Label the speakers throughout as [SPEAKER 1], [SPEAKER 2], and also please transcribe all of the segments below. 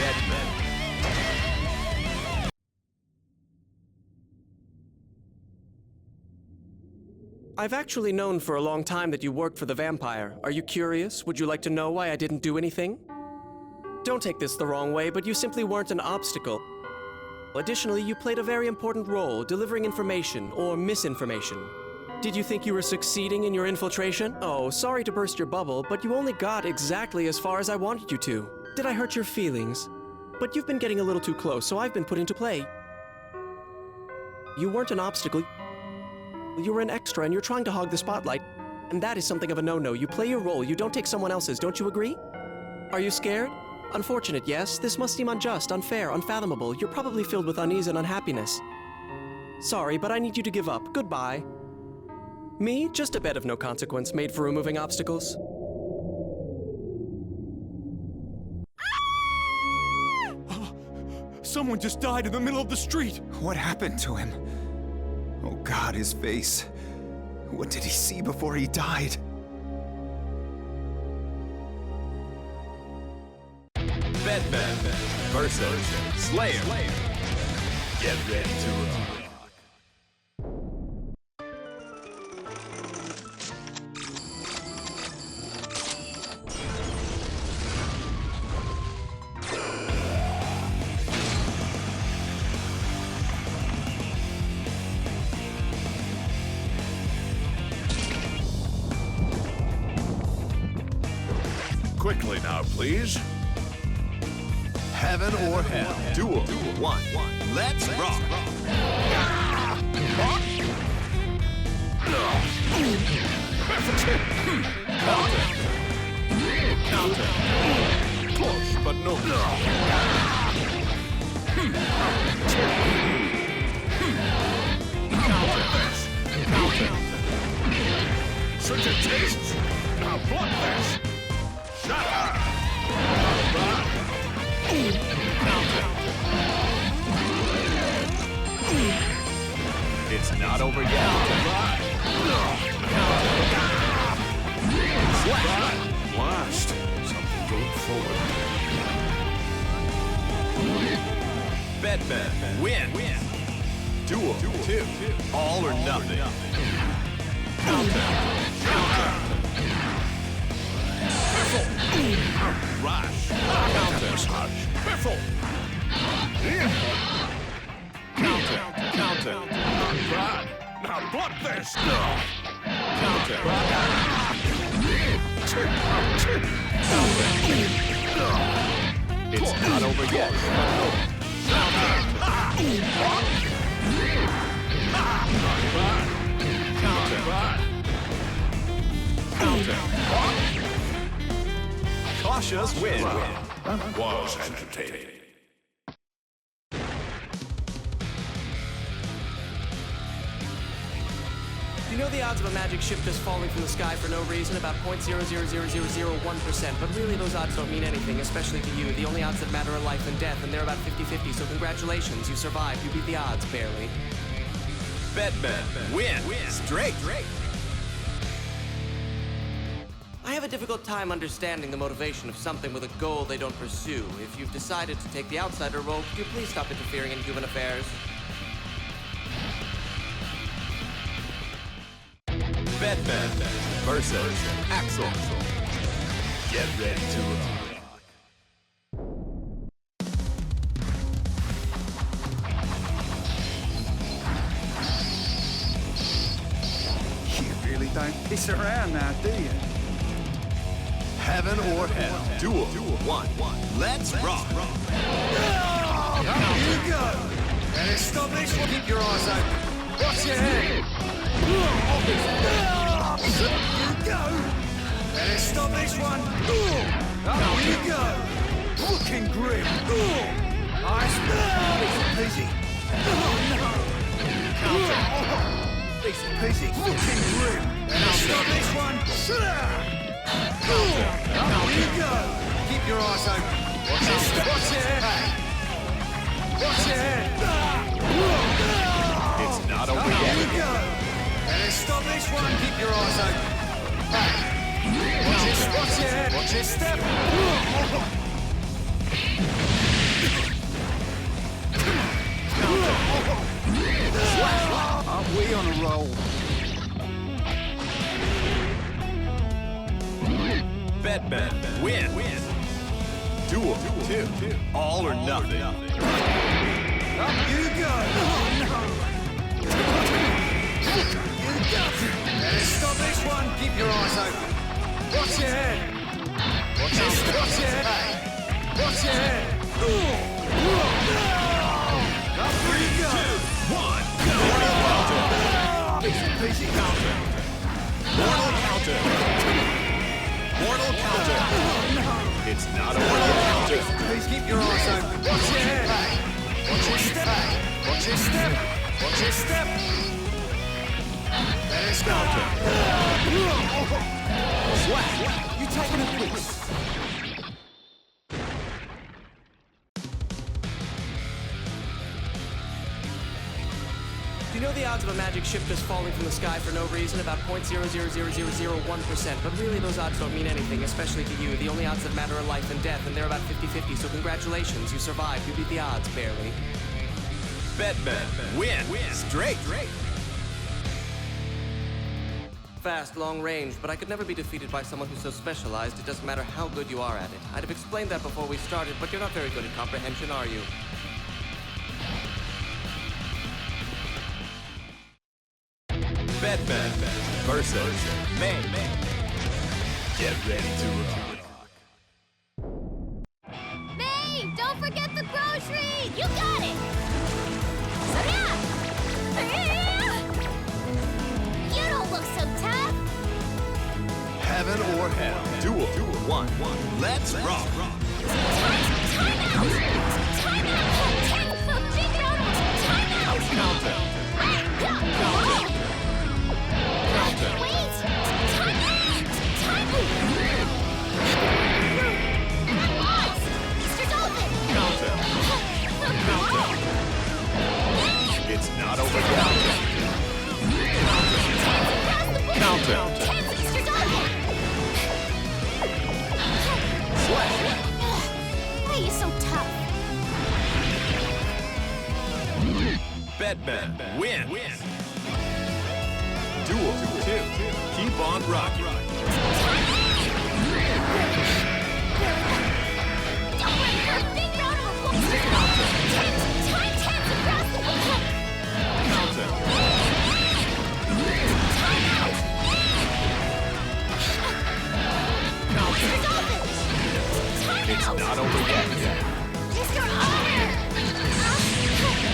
[SPEAKER 1] Bedman.
[SPEAKER 2] I've actually known for a long time that you worked for the vampire. Are you curious? Would you like to know why I didn't do anything? Don't take this the wrong way, but you simply weren't an obstacle. Additionally, you played a very important role, delivering information or misinformation. Did you think you were succeeding in your infiltration? Oh, sorry to burst your bubble, but you only got exactly as far as I wanted you to. Did I hurt your feelings? But you've been getting a little too close, so I've been put into play. You weren't an obstacle. You were an extra, and you're trying to hog the spotlight. And that is something of a no-no. You play your role, you don't take someone else's, don't you agree? Are you scared? Unfortunate, yes. This must seem unjust, unfair, unfathomable. You're probably filled with unease and unhappiness. Sorry, but I need you to give up. Goodbye. Me? Just a bed of no consequence, made for removing obstacles.
[SPEAKER 3] Someone just died in the middle of the street!
[SPEAKER 4] What happened to him? Oh God, his face. What did he see before he died?
[SPEAKER 1] Bedman versus Slayer. Get ready to rock.
[SPEAKER 5] Quickly now, please.
[SPEAKER 1] Heaven or Hell. Duel 1. Let's rock. Counter. Close, but no. Counter.
[SPEAKER 5] Such a taste. Now block this. Shut up.
[SPEAKER 1] It's not over yet.
[SPEAKER 5] Blast. Something going forward.
[SPEAKER 1] Bedman win. Duel 2. All or nothing. Counter. Rush.
[SPEAKER 5] Counter.
[SPEAKER 1] Biffle. Counter.
[SPEAKER 5] Not bad. Now block this.
[SPEAKER 1] Counter. It's not over yet. Counter. Cautious win.
[SPEAKER 5] Was entertaining.
[SPEAKER 2] You know the odds of a magic ship just falling from the sky for no reason? About 0.0000001%, but really those odds don't mean anything, especially to you. The only odds that matter are life and death, and they're about 50-50, so congratulations, you survived. You beat the odds, barely.
[SPEAKER 1] Bedman win. Straight.
[SPEAKER 2] I have a difficult time understanding the motivation of something with a goal they don't pursue. If you've decided to take the outsider role, could you please stop interfering in human affairs?
[SPEAKER 1] Bedman versus Axel. Get ready to rock.
[SPEAKER 4] You really don't piss around now, do you?
[SPEAKER 1] Heaven or Hell. Duel 1. Let's rock.
[SPEAKER 4] Up you go! And establish, keep your eyes open. Watch your head! You go! And establish one. Up you go! Looking grim. Nice. Easy. Easy. Looking grim. And establish one. Up you go! Keep your eyes open. Watch your head. Watch your head.
[SPEAKER 1] It's not over
[SPEAKER 4] Up you
[SPEAKER 1] yet.
[SPEAKER 4] go! And establish one. Keep your eyes open. Watch your head. Watch your step.
[SPEAKER 1] Bedman, win. Duel 2, all or nothing.
[SPEAKER 4] Up you go! You got it! Let's stop this one. Keep your eyes open. Watch your head. Watch your head. Watch your head. Up you go!
[SPEAKER 1] 1, easy counter. Mortal counter. Mortal counter. It's not a mortal counter.
[SPEAKER 4] Please keep your eyes open. Watch your head. Watch your step. Watch your step. Watch your step. Let's go.
[SPEAKER 1] Swag.
[SPEAKER 4] You taking a piece?
[SPEAKER 2] Do you know the odds of a magic ship just falling from the sky for no reason? About 0.00001%. But really, those odds don't mean anything, especially to you. The only odds that matter are life and death, and they're about 50-50, so congratulations. You survived. You beat the odds, barely.
[SPEAKER 1] Bedman, win. Straight.
[SPEAKER 2] Fast, long range, but I could never be defeated by someone who's so specialized, it doesn't matter how good you are at it. I'd have explained that before we started, but you're not very good at comprehension, are you?
[SPEAKER 1] Bedman versus May. Get ready to rock.
[SPEAKER 6] May, don't forget the groceries! You got it! Yeah! You don't look so tough!
[SPEAKER 1] Heaven or hell. Duel 1. Let's rock.
[SPEAKER 6] Time out! Time out! Big out! Time out!
[SPEAKER 1] Counter.
[SPEAKER 6] Wait! Time out! Time out! Boss! Mr. Dolphin!
[SPEAKER 1] Counter. It's not over yet. Counter.
[SPEAKER 6] Mr. Dolphin!
[SPEAKER 1] Swag.
[SPEAKER 6] Why are you so tough?
[SPEAKER 1] Bedman, win. Duel 2. Keep on rocking.
[SPEAKER 6] Don't let her big round of applause! Time across the board!
[SPEAKER 1] Counter.
[SPEAKER 6] Time out! Mr. Dolphin! Time
[SPEAKER 1] It's
[SPEAKER 6] out!
[SPEAKER 1] not over yet.
[SPEAKER 6] Mr. Honor!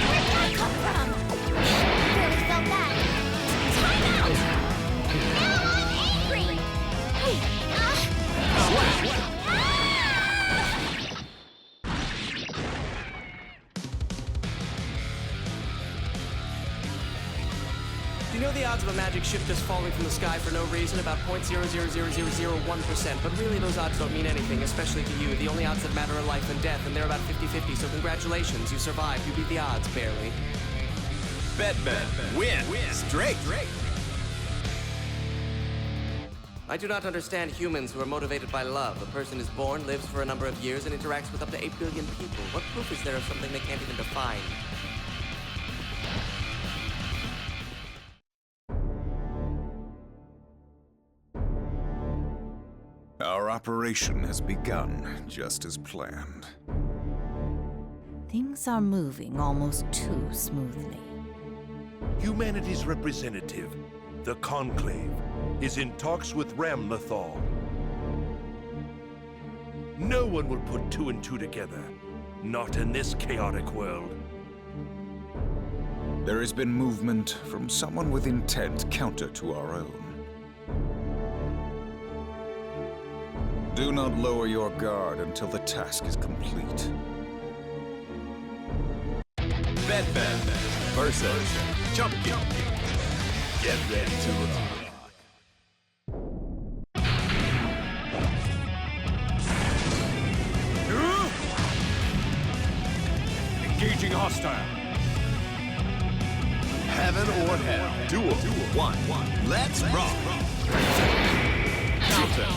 [SPEAKER 6] Where'd that come from? Really felt that. Time out! Now I'm angry!
[SPEAKER 2] Do you know the odds of a magic ship just falling from the sky for no reason? About 0.00001%. But really, those odds don't mean anything, especially to you. The only odds that matter are life and death, and they're about 50-50, so congratulations. You survived. You beat the odds, barely.
[SPEAKER 1] Bedman, win. Straight.
[SPEAKER 2] I do not understand humans who are motivated by love. A person is born, lives for a number of years, and interacts with up to 8 billion people. What proof is there of something they can't even define?
[SPEAKER 7] Our operation has begun, just as planned.
[SPEAKER 8] Things are moving almost too smoothly.
[SPEAKER 3] Humanity's representative, the Conclave, is in talks with Ramlethal. No one will put 2 and 2 together. Not in this chaotic world.
[SPEAKER 7] There has been movement from someone with intent counter to our own. Do not lower your guard until the task is complete.
[SPEAKER 1] Bedman versus Chunky. Get ready to rock.
[SPEAKER 3] Engaging hostile.
[SPEAKER 1] Heaven or hell. Duel 1. Let's rock. Counter.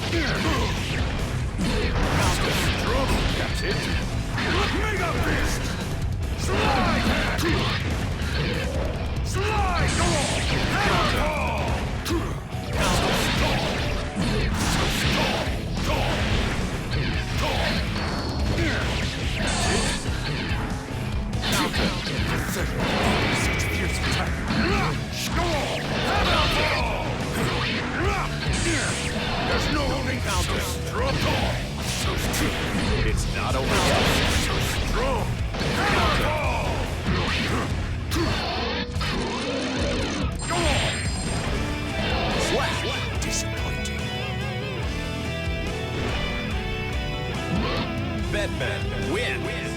[SPEAKER 3] That's it. Mega Fist! Slide! Slide! Go on!
[SPEAKER 1] wins.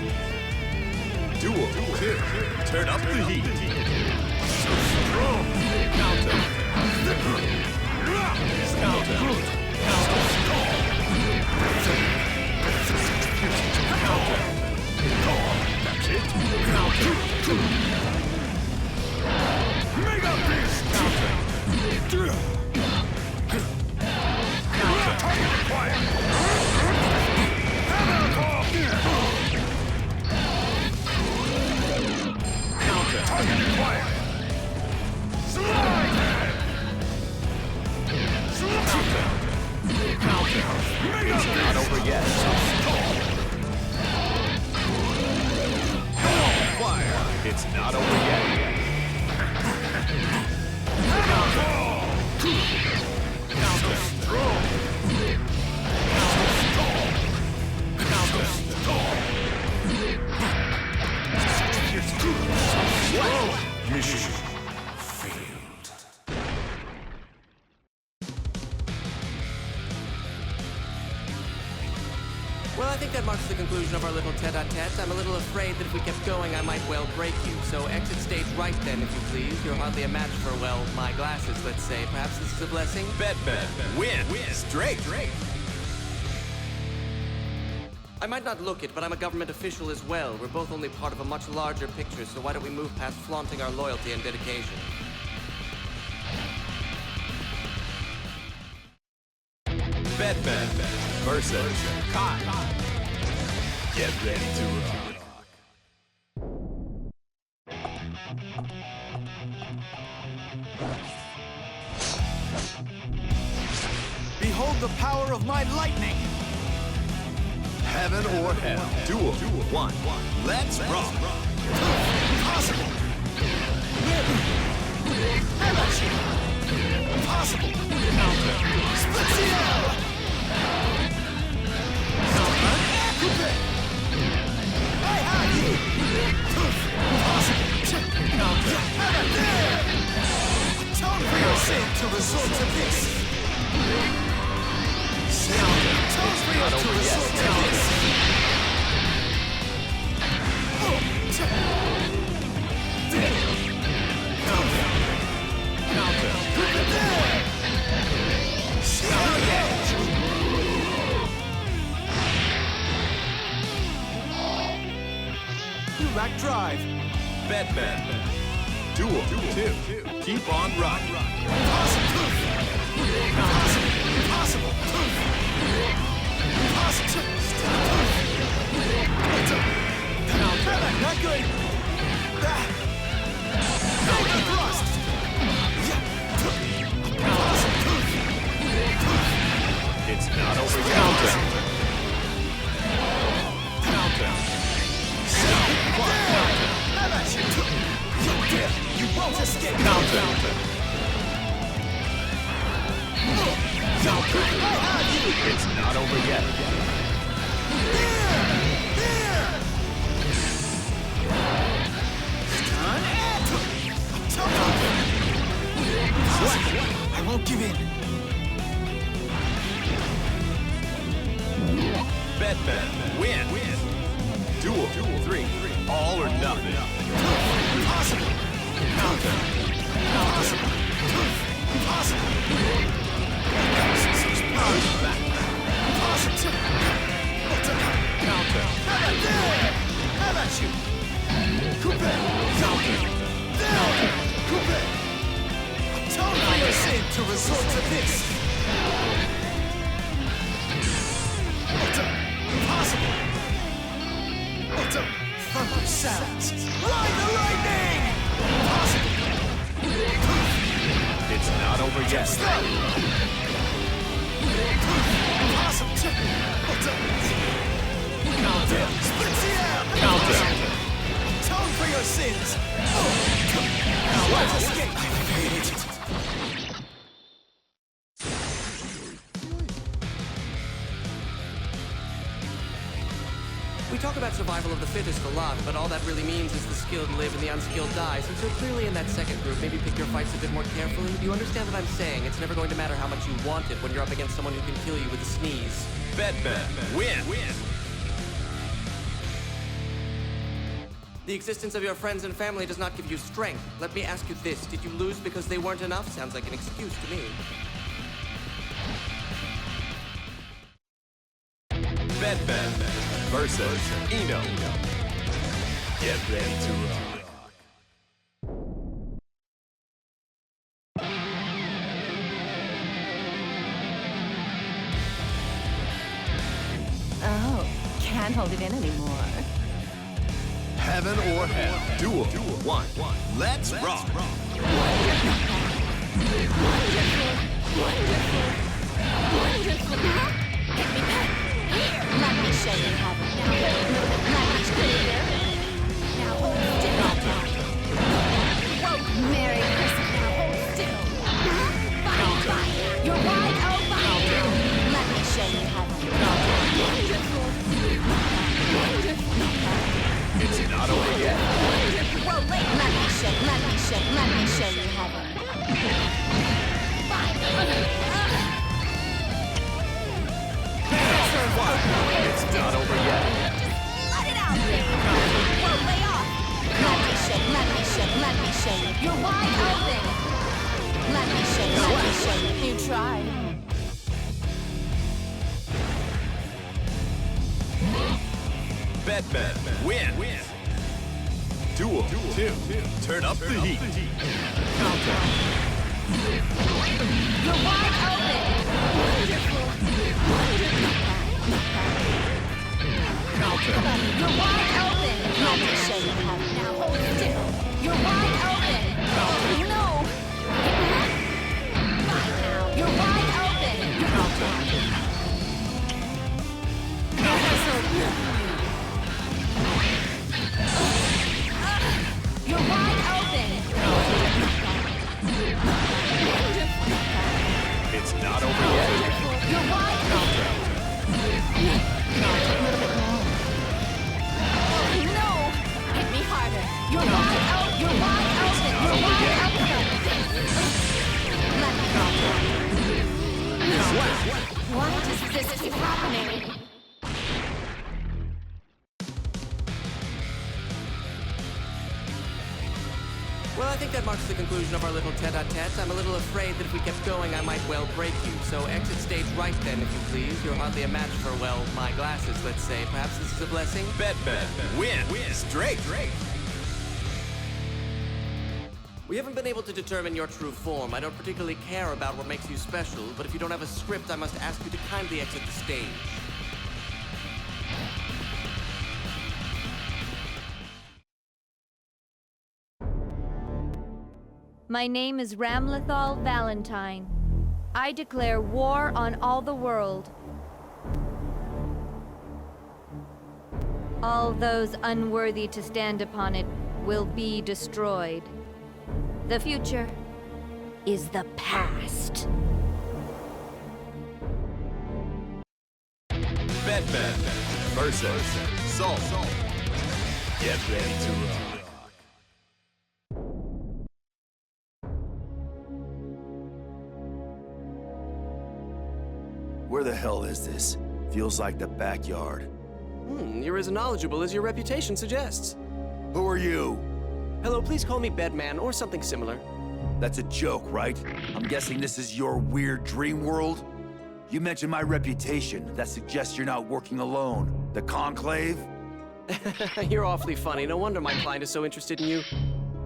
[SPEAKER 1] Duel 2. Turn up the heat.
[SPEAKER 5] Counter. That's it. Mega Beast. Target acquired. Hammer call. Target acquired. Slide head. Counter. Mega Beast.
[SPEAKER 4] Not over yet.
[SPEAKER 1] Fire.
[SPEAKER 4] It's not over yet.
[SPEAKER 5] Hammer call. Counter. Mission failed.
[SPEAKER 2] Well, I think that marks the conclusion of our little tete-a-tete. I'm a little afraid that if we kept going, I might well break you. So exit stage right then, if you please. You're hardly a match for, well, my glasses, let's say. Perhaps this is a blessing?
[SPEAKER 1] Bedman wins. Straight.
[SPEAKER 2] I might not look it, but I'm a government official as well. We're both only part of a much larger picture, so why don't we move past flaunting our loyalty and dedication?
[SPEAKER 1] Bedman versus Kai. Get ready to rock.
[SPEAKER 4] Behold the power of my lightning!
[SPEAKER 1] Heaven or hell. Duel 1. Let's rock.
[SPEAKER 4] Impossible! Impossible! Split-Ciel! I have you! Impossible! Atone for your sin to resort to this! Atone for your to resort to this! You lack drive.
[SPEAKER 1] Bedman. Duel 2. Keep on rocking.
[SPEAKER 4] Impossible. Impossible. Impossible. Impossible. Not good. Mega thrust.
[SPEAKER 1] It's not over yet.
[SPEAKER 4] You won't escape.
[SPEAKER 1] It's not over yet.
[SPEAKER 4] I won't give in.
[SPEAKER 1] Bedman wins. Duel 3. All or nothing.
[SPEAKER 4] Impossible. Impossible. Impossible. Impossible. How about you? Coupe. Coupe. Atone for your sin to resort to this. Impossible. Thunder sounds. Ride the lightning! Impossible.
[SPEAKER 1] It's not over yet.
[SPEAKER 4] Impossible. Split-Ciel! Atone for your sins. Let's escape.
[SPEAKER 2] We talk about survival of the fittest a lot, but all that really means is the skilled live and the unskilled die. Since you're clearly in that second group, maybe pick your fights a bit more carefully. Do you understand what I'm saying? It's never going to matter how much you want it when you're up against someone who can kill you with a sneeze.
[SPEAKER 1] Bedman wins.
[SPEAKER 2] The existence of your friends and family does not give you strength. Let me ask you this. Did you lose because they weren't enough? Sounds like an excuse to me.
[SPEAKER 1] Bedman versus Eno. Get ready to rock.
[SPEAKER 8] Oh, can't hold it in anymore.
[SPEAKER 1] Heaven or hell. Duel 1. Let's rock.
[SPEAKER 6] Let me show you how to now. Let me show you. Now hold still. Whoa, Merry Christmas. Now hold still. Fine. You're wide open. Let me show you how to.
[SPEAKER 1] It's not over yet.
[SPEAKER 6] Whoa, wait. Let me show you how to.
[SPEAKER 1] It's not over yet.
[SPEAKER 6] Let it out, baby. Whoa, lay off. Let me show you. You're wide open. Let me show you. You tried.
[SPEAKER 1] Bedman wins. Duel 2. Turn up the heat.
[SPEAKER 6] You're wide open. You're wide open. Let me show you how. Now hold still. You're wide open. No. Fine now. You're wide open. You're wide open.
[SPEAKER 1] It's not over yet.
[SPEAKER 6] You're wide open. No! Hit me harder. You're wide open. You're wide open. You're wide open. Why does this keep happening?
[SPEAKER 2] Well, I think that marks the conclusion of our little tete-a-tete. I'm a little afraid that if we kept going, I might well break you. So exit stage right then, if you please. You're hardly a match for, well, my glasses, let's say. Perhaps this is a blessing?
[SPEAKER 1] Bedman wins. Straight.
[SPEAKER 2] We haven't been able to determine your true form. I don't particularly care about what makes you special, but if you don't have a script, I must ask you to kindly exit the stage.
[SPEAKER 9] My name is Ramlethal Valentine. I declare war on all the world. All those unworthy to stand upon it will be destroyed. The future is the past.
[SPEAKER 1] Bedman versus Salt. Get ready to rock.
[SPEAKER 10] Where the hell is this? Feels like the backyard.
[SPEAKER 2] You're as knowledgeable as your reputation suggests.
[SPEAKER 10] Who are you?
[SPEAKER 2] Hello, please call me Bedman or something similar.
[SPEAKER 10] That's a joke, right? I'm guessing this is your weird dream world? You mentioned my reputation. That suggests you're not working alone. The Conclave?
[SPEAKER 2] You're awfully funny. No wonder my client is so interested in you.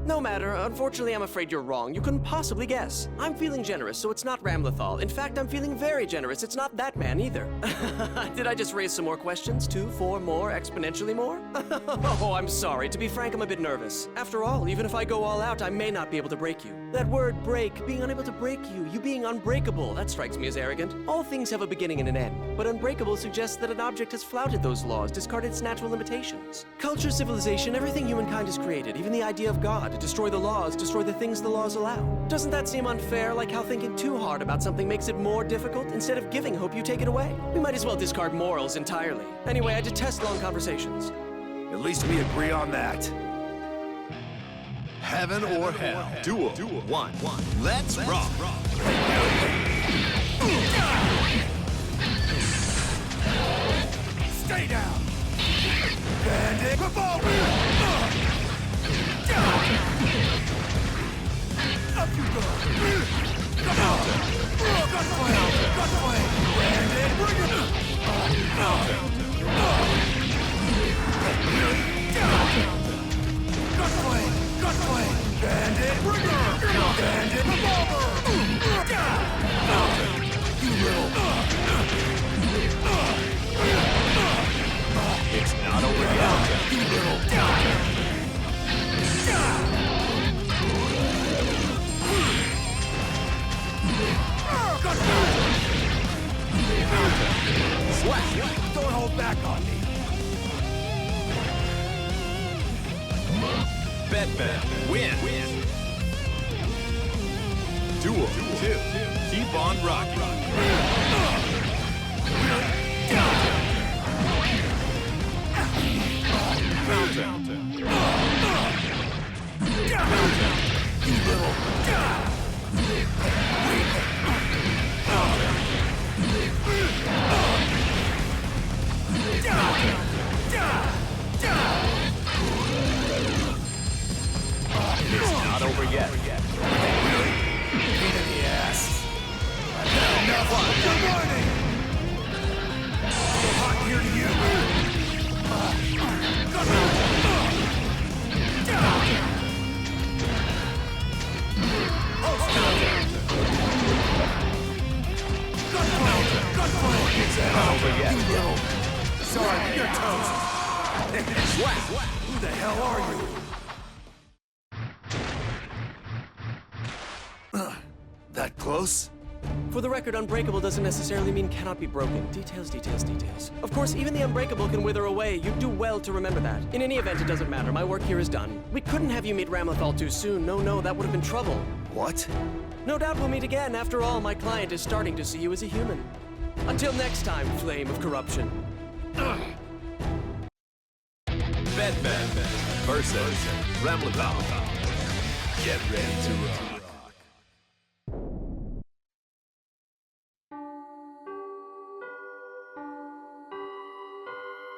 [SPEAKER 2] No matter. Unfortunately, I'm afraid you're wrong. You couldn't possibly guess. I'm feeling generous, so it's not Ramlethal. In fact, I'm feeling very generous. It's not that man either. Did I just raise some more questions? 2, 4 more, exponentially more? Oh, I'm sorry. To be frank, I'm a bit nervous. After all, even if I go all out, I may not be able to break you. That word break, being unable to break you being unbreakable, that strikes me as arrogant. All things have a beginning and an end, but unbreakable suggests that an object has flouted those laws, discarded its natural limitations. Culture, civilization, everything humankind has created, even the idea of God, destroy the laws, destroy the things the laws allow. Doesn't that seem unfair, like how thinking too hard about something makes it more difficult? Instead of giving hope, you take it away. We might as well discard morals entirely. Anyway, I detest long conversations.
[SPEAKER 10] At least we agree on that.
[SPEAKER 1] Heaven or hell. Duel 1. Let's rock.
[SPEAKER 5] Stay down! Bandit revolver!
[SPEAKER 1] It's not over yet.
[SPEAKER 5] Don't hold back on me.
[SPEAKER 1] Bedman, win. Duel 2. Keep on rocking. It's not over yet.
[SPEAKER 5] Good morning. So hot here to you. Sorry, you're toast. Who the hell are you?
[SPEAKER 10] That close?
[SPEAKER 2] For the record, unbreakable doesn't necessarily mean cannot be broken. Details, details, details. Of course, even the unbreakable can wither away. You do well to remember that. In any event, it doesn't matter. My work here is done. We couldn't have you meet Ramlethal too soon. No, that would have been trouble.
[SPEAKER 10] What?
[SPEAKER 2] No doubt we'll meet again. After all, my client is starting to see you as a human. Until next time, Flame of Corruption.
[SPEAKER 1] Bedman versus Ramlethal. Get ready to rock.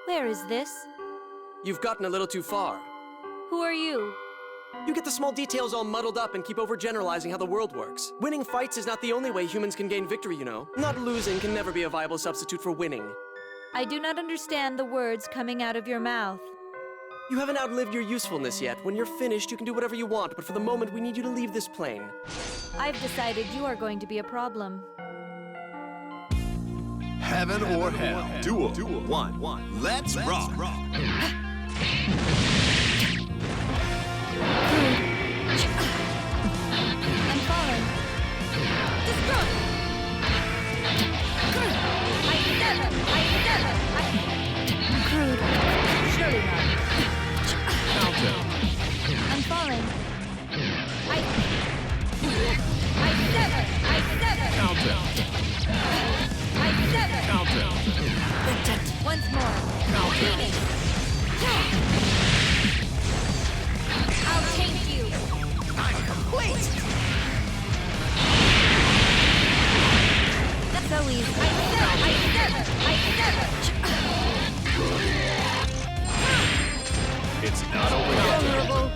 [SPEAKER 9] Where is this?
[SPEAKER 2] You've gotten a little too far.
[SPEAKER 9] Who are you?
[SPEAKER 2] You get the small details all muddled up and keep overgeneralizing how the world works. Winning fights is not the only way humans can gain victory, you know. Not losing can never be a viable substitute for winning.
[SPEAKER 9] I do not understand the words coming out of your mouth.
[SPEAKER 2] You haven't outlived your usefulness yet. When you're finished, you can do whatever you want, but for the moment, we need you to leave this plane.
[SPEAKER 9] I've decided you are going to be a problem.
[SPEAKER 1] Heaven or hell. Duel 1. Let's rock.
[SPEAKER 9] I'm falling. Destroy! I'm crude. Surely not. I'm falling. I sever. Once more. Beating. I'll taint you. I'm complete. That's so easy. I sever.
[SPEAKER 1] It's not over yet.
[SPEAKER 9] Vulnerable.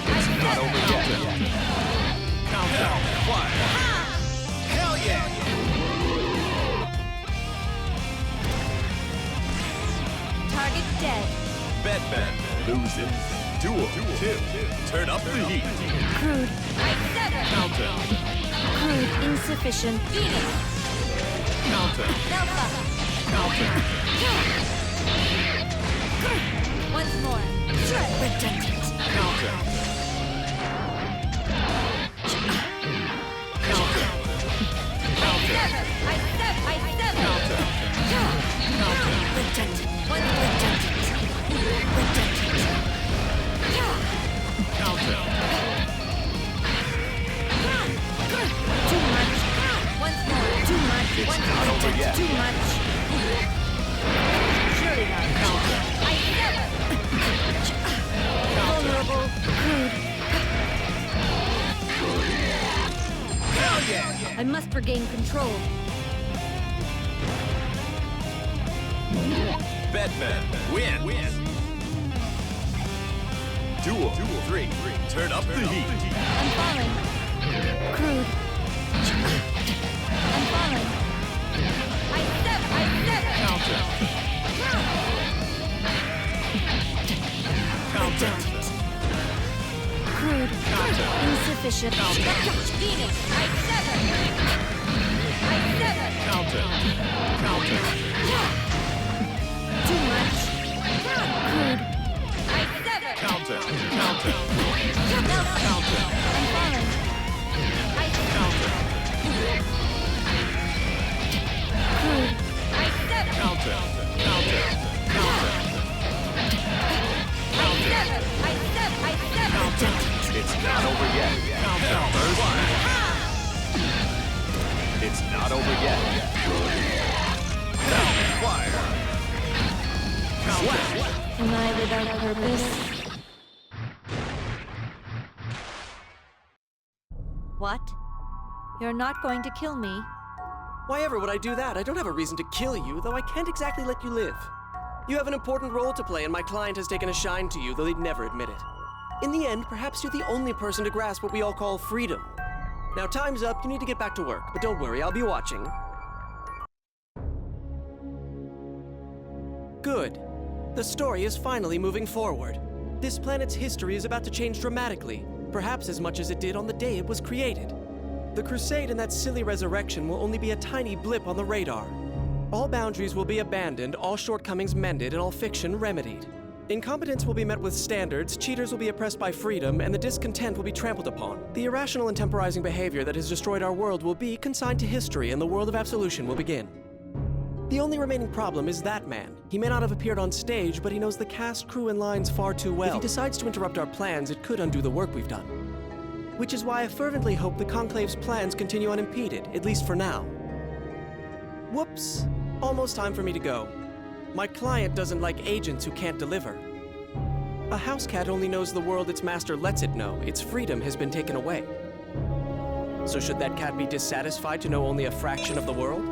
[SPEAKER 1] It's not over yet. Countdown. Fire. Hell yeah.
[SPEAKER 9] Target dead.
[SPEAKER 1] Bedman loses. Duel 2. Turn up the heat.
[SPEAKER 9] Crude. I sever.
[SPEAKER 1] Countdown.
[SPEAKER 9] Crude. Insufficient. Phoenix.
[SPEAKER 1] Countdown.
[SPEAKER 9] Alpha.
[SPEAKER 1] Countdown.
[SPEAKER 9] Once more. Redundant.
[SPEAKER 1] Countdown.
[SPEAKER 9] I sever. Redundant. One redundant. Too much. Once more. Too much.
[SPEAKER 1] It's not over yet.
[SPEAKER 9] Too much. Surely not. I sever. Vulnerable. Crude.
[SPEAKER 1] Hell yeah.
[SPEAKER 9] I must regain control.
[SPEAKER 1] Bedman win. Duel 3. Turn up the heat.
[SPEAKER 9] I'm falling. Crude. I'm falling. I sever.
[SPEAKER 5] Counter. Counter.
[SPEAKER 9] Crude. Insufficient.
[SPEAKER 6] Venus, I sever.
[SPEAKER 5] Counter. Counter.
[SPEAKER 9] Too much. Crude.
[SPEAKER 6] I sever.
[SPEAKER 5] Counter. Counter.
[SPEAKER 9] Counter. I'm falling.
[SPEAKER 5] Counter.
[SPEAKER 9] Crude.
[SPEAKER 6] I sever.
[SPEAKER 5] Counter. Counter. Counter.
[SPEAKER 6] I sever.
[SPEAKER 4] It's not over yet. It's not over yet.
[SPEAKER 1] Fire.
[SPEAKER 9] Am I without purpose? What? You're not going to kill me?
[SPEAKER 2] Why ever would I do that? I don't have a reason to kill you, though I can't exactly let you live. You have an important role to play, and my client has taken a shine to you, though they'd never admit it. In the end, perhaps you're the only person to grasp what we all call freedom. Now, time's up. You need to get back to work, but don't worry, I'll be watching. Good. The story is finally moving forward. This planet's history is about to change dramatically, perhaps as much as it did on the day it was created. The Crusade and that silly resurrection will only be a tiny blip on the radar. All boundaries will be abandoned, all shortcomings mended, and all fiction remedied. Incompetence will be met with standards, cheaters will be oppressed by freedom, and the discontent will be trampled upon. The irrational and temporizing behavior that has destroyed our world will be consigned to history, and the world of absolution will begin. The only remaining problem is that man. He may not have appeared on stage, but he knows the cast, crew, and lines far too well. If he decides to interrupt our plans, it could undo the work we've done. Which is why I fervently hope the Conclave's plans continue unimpeded, at least for now. Whoops. Almost time for me to go. My client doesn't like agents who can't deliver. A house cat only knows the world its master lets it know. Its freedom has been taken away. So should that cat be dissatisfied to know only a fraction of the world?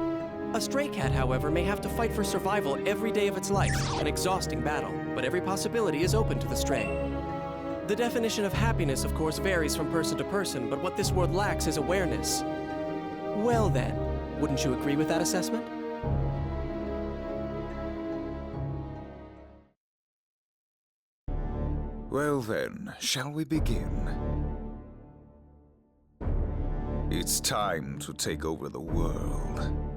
[SPEAKER 2] A stray cat, however, may have to fight for survival every day of its life, an exhausting battle, but every possibility is open to the stray. The definition of happiness, of course, varies from person to person, but what this world lacks is awareness. Well then, wouldn't you agree with that assessment?
[SPEAKER 7] Well then, shall we begin? It's time to take over the world.